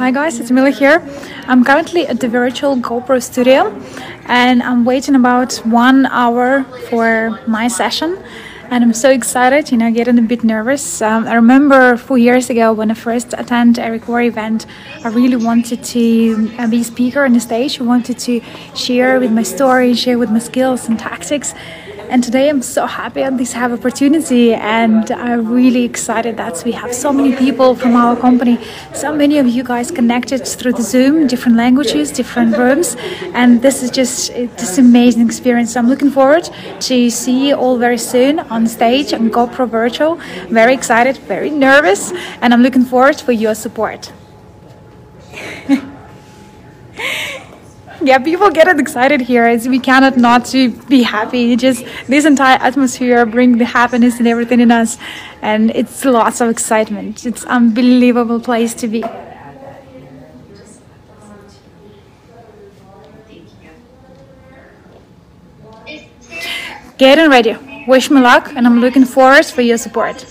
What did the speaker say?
Hi guys, it's Mila here. I'm currently at the virtual GoPro studio and I'm waiting about 1 hour for my session, and I'm so excited, getting a bit nervous. I remember 4 years ago when I first attended a Gopro event, I really wanted to be a speaker on the stage. I wanted to share with my story, share with my skills and tactics. And today I'm so happy at this have opportunity, and I'm really excited that we have so many people from our company, so many of you guys connected through the Zoom, different languages, different rooms, and this is just amazing experience. So I'm looking forward to see you all very soon on stage on GoPro Virtual. Very excited, very nervous, and I'm looking forward for your support. Yeah, people get excited here. We cannot not to be happy. Just this entire atmosphere brings the happiness and everything in us, and it's lots of excitement. It's an unbelievable place to be. Getting ready. Wish me luck, and I'm looking forward for your support.